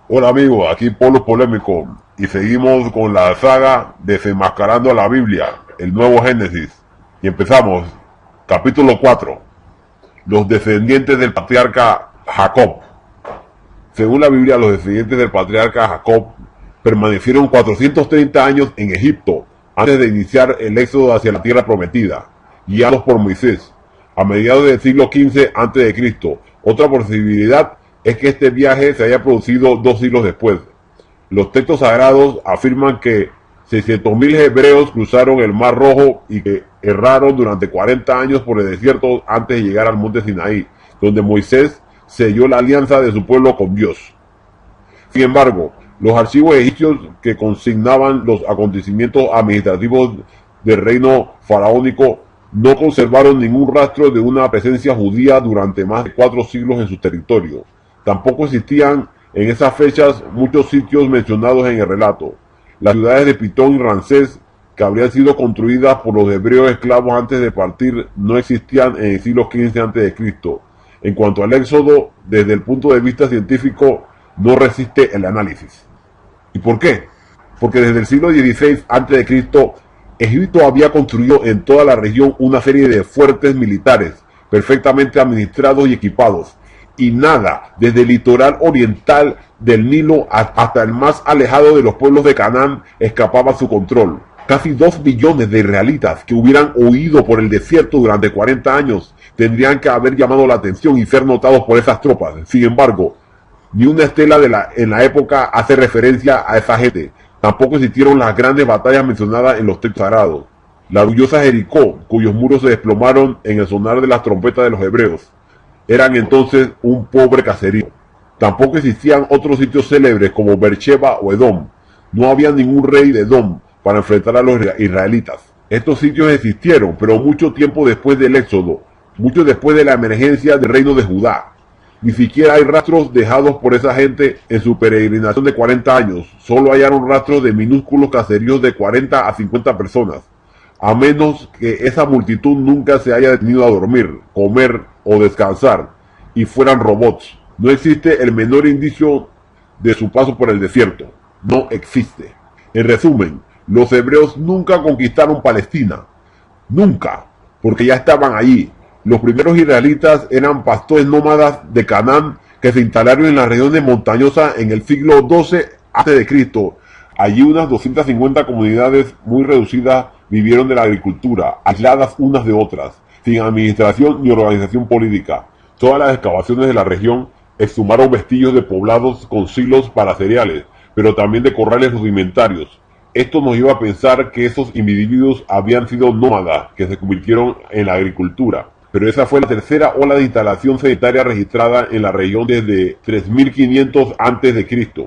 Hola amigos, aquí Polo Polémico y seguimos con la saga Desenmascarando la Biblia, el nuevo Génesis. Y empezamos, capítulo 4, los descendientes del patriarca Jacob. Según la Biblia, los descendientes del patriarca Jacob permanecieron 430 años en Egipto antes de iniciar el éxodo hacia la tierra prometida, guiados por Moisés, a mediados del siglo XV a.C. Otra posibilidad es que este viaje se haya producido 2 siglos después. Los textos sagrados afirman que 600.000 hebreos cruzaron el Mar Rojo y que erraron durante 40 años por el desierto antes de llegar al monte Sinaí, donde Moisés selló la alianza de su pueblo con Dios. Sin embargo, los archivos egipcios que consignaban los acontecimientos administrativos del reino faraónico no conservaron ningún rastro de una presencia judía durante más de 4 siglos en su territorio. Tampoco existían en esas fechas muchos sitios mencionados en el relato. Las ciudades de Pitón y Ramsés, que habrían sido construidas por los hebreos esclavos antes de partir, no existían en el siglo XV a.C. En cuanto al éxodo, desde el punto de vista científico, no resiste el análisis. ¿Y por qué? Porque desde el siglo XVI a.C., Egipto había construido en toda la región una serie de fuertes militares, perfectamente administrados y equipados, y nada, desde el litoral oriental del Nilo hasta el más alejado de los pueblos de Canaán, escapaba a su control. Casi 2 millones de israelitas que hubieran huido por el desierto durante 40 años tendrían que haber llamado la atención y ser notados por esas tropas. Sin embargo, ni una estela en la época hace referencia a esa gente. Tampoco existieron las grandes batallas mencionadas en los textos sagrados. La orgullosa Jericó, cuyos muros se desplomaron en el sonar de las trompetas de los hebreos, eran entonces un pobre caserío. Tampoco existían otros sitios célebres como Beersheba o Edom. No había ningún rey de Edom para enfrentar a los israelitas. Estos sitios existieron, pero mucho tiempo después del éxodo, mucho después de la emergencia del reino de Judá. Ni siquiera hay rastros dejados por esa gente en su peregrinación de 40 años. Solo hallaron rastros de minúsculos caseríos de 40 a 50 personas, a menos que esa multitud nunca se haya detenido a dormir, comer o descansar, y fueran robots. No existe el menor indicio de su paso por el desierto. No existe. En resumen, los hebreos nunca conquistaron Palestina. Nunca, porque ya estaban allí. Los primeros israelitas eran pastores nómadas de Canaán que se instalaron en las regiones montañosas en el siglo XII a.C. Allí unas 250 comunidades muy reducidas vivieron de la agricultura, aisladas unas de otras, sin administración ni organización política. Todas las excavaciones de la región exhumaron vestigios de poblados con silos para cereales, pero también de corrales rudimentarios. Esto nos lleva a pensar que esos individuos habían sido nómadas que se convirtieron en la agricultura. Pero esa fue la tercera ola de instalación sedentaria registrada en la región desde 3500 a.C.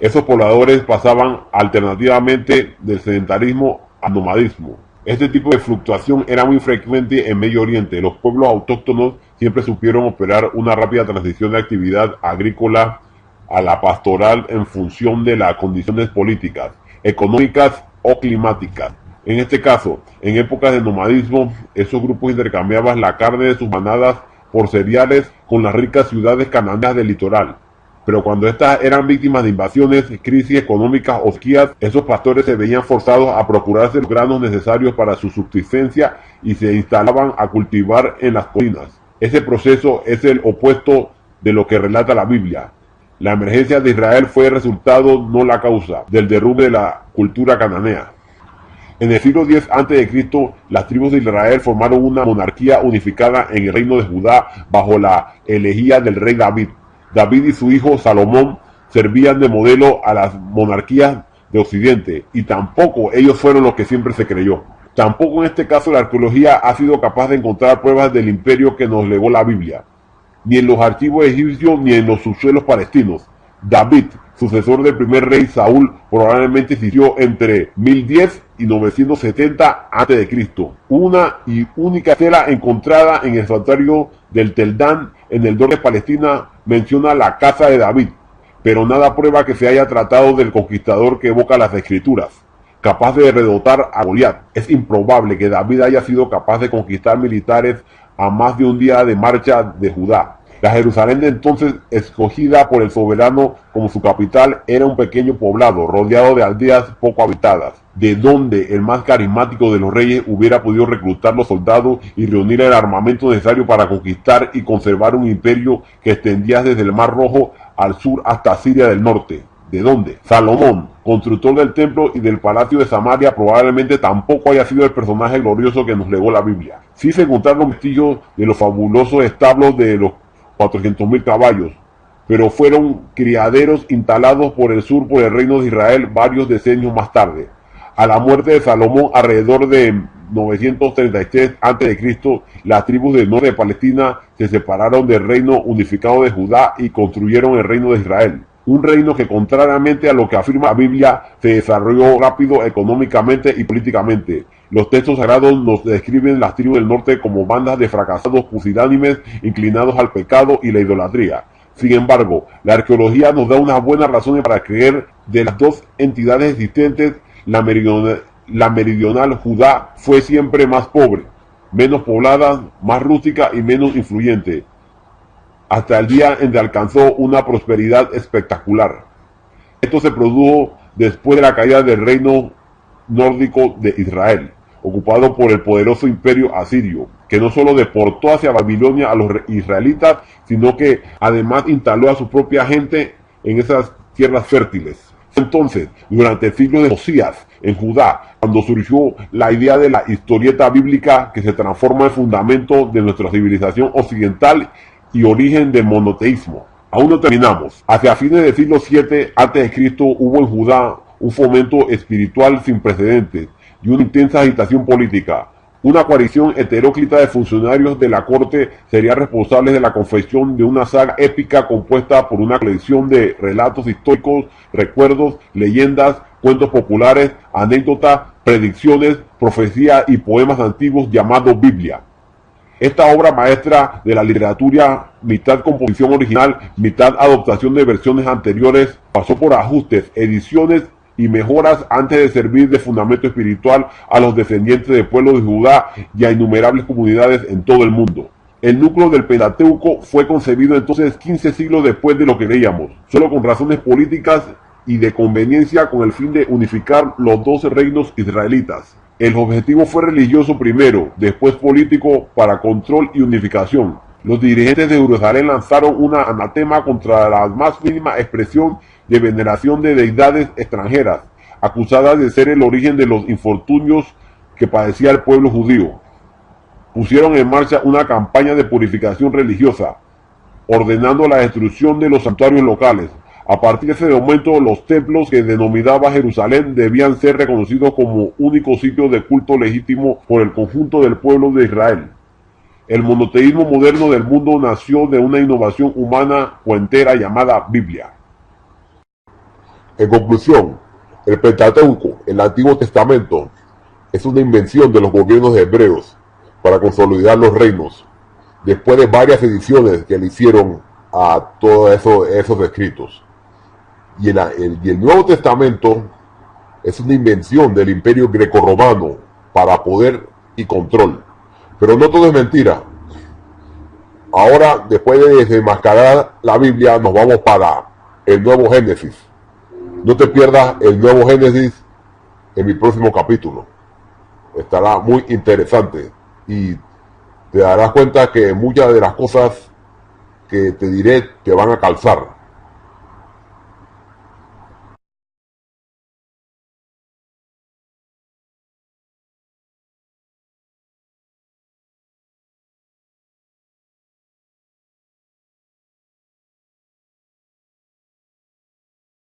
Esos pobladores pasaban alternativamente del sedentarismo al nomadismo. Este tipo de fluctuación era muy frecuente en Medio Oriente. Los pueblos autóctonos siempre supieron operar una rápida transición de actividad agrícola a la pastoral en función de las condiciones políticas, económicas o climáticas. En este caso, en épocas de nomadismo, esos grupos intercambiaban la carne de sus manadas por cereales con las ricas ciudades cananeas del litoral. Pero cuando estas eran víctimas de invasiones, crisis económicas o sequías, esos pastores se veían forzados a procurarse los granos necesarios para su subsistencia y se instalaban a cultivar en las colinas. Ese proceso es el opuesto de lo que relata la Biblia. La emergencia de Israel fue el resultado, no la causa, del derrumbe de la cultura cananea. En el siglo X a.C., las tribus de Israel formaron una monarquía unificada en el reino de Judá bajo la elegía del rey David. David y su hijo Salomón servían de modelo a las monarquías de Occidente, y tampoco ellos fueron los que siempre se creyó. Tampoco en este caso la arqueología ha sido capaz de encontrar pruebas del imperio que nos legó la Biblia, ni en los archivos egipcios ni en los subsuelos palestinos. David, sucesor del primer rey Saúl, probablemente existió entre 1010 y 970 a.C. Una y única estela encontrada en el santuario del Teldán en el norte de Palestina menciona la casa de David, pero nada prueba que se haya tratado del conquistador que evoca las escrituras, capaz de derrotar a Goliat. Es improbable que David haya sido capaz de conquistar militares a más de un día de marcha de Judá. La Jerusalén de entonces, escogida por el soberano como su capital, era un pequeño poblado rodeado de aldeas poco habitadas, de donde el más carismático de los reyes hubiera podido reclutar los soldados y reunir el armamento necesario para conquistar y conservar un imperio que extendía desde el Mar Rojo al sur hasta Siria del norte. ¿De dónde? Salomón, constructor del templo y del palacio de Samaria, probablemente tampoco haya sido el personaje glorioso que nos legó la Biblia. Sí se encontraron vestigios de los fabulosos establos de los 400.000 caballos, pero fueron criaderos instalados por el sur por el reino de Israel varios decenios más tarde. A la muerte de Salomón, alrededor de 933 a.C., las tribus del norte de Palestina se separaron del reino unificado de Judá y construyeron el reino de Israel. Un reino que, contrariamente a lo que afirma la Biblia, se desarrolló rápido económicamente y políticamente. Los textos sagrados nos describen las tribus del norte como bandas de fracasados pusilánimes inclinados al pecado y la idolatría. Sin embargo, la arqueología nos da unas buenas razones para creer de las dos entidades existentes. La meridional Judá fue siempre más pobre, menos poblada, más rústica y menos influyente, hasta el día en que alcanzó una prosperidad espectacular. Esto se produjo después de la caída del reino nórdico de Israel, ocupado por el poderoso imperio asirio, que no solo deportó hacia Babilonia a los israelitas, sino que además instaló a su propia gente en esas tierras fértiles. Entonces, durante el siglo de Josías, en Judá, cuando surgió la idea de la historieta bíblica que se transforma en fundamento de nuestra civilización occidental y origen del monoteísmo. Aún no terminamos. Hacia fines del siglo VII a.C. hubo en Judá un fomento espiritual sin precedentes y una intensa agitación política. Una coalición heteróclita de funcionarios de la corte sería responsable de la confección de una saga épica compuesta por una colección de relatos históricos, recuerdos, leyendas, cuentos populares, anécdotas, predicciones, profecías y poemas antiguos llamados Biblia. Esta obra maestra de la literatura, mitad composición original, mitad adaptación de versiones anteriores, pasó por ajustes, ediciones y mejoras antes de servir de fundamento espiritual a los descendientes del pueblo de Judá y a innumerables comunidades en todo el mundo. El núcleo del Pentateuco fue concebido entonces 15 siglos después de lo que leíamos, solo con razones políticas y de conveniencia, con el fin de unificar los 12 reinos israelitas. El objetivo fue religioso primero, después político para control y unificación. Los dirigentes de Jerusalén lanzaron una anatema contra la más mínima expresión de veneración de deidades extranjeras, acusadas de ser el origen de los infortunios que padecía el pueblo judío. Pusieron en marcha una campaña de purificación religiosa, ordenando la destrucción de los santuarios locales. A partir de ese momento, los templos que denominaba Jerusalén debían ser reconocidos como único sitio de culto legítimo por el conjunto del pueblo de Israel. El monoteísmo moderno del mundo nació de una innovación humana cuentera llamada Biblia. En conclusión, el Pentateuco, el Antiguo Testamento, es una invención de los gobiernos hebreos para consolidar los reinos, después de varias ediciones que le hicieron a todos esos escritos. Y el Nuevo Testamento es una invención del Imperio Grecorromano para poder y control. Pero no todo es mentira. Ahora, después de desenmascarar la Biblia, nos vamos para el Nuevo Génesis. No te pierdas el Nuevo Génesis en mi próximo capítulo. Estará muy interesante y te darás cuenta que muchas de las cosas que te diré te van a calzar.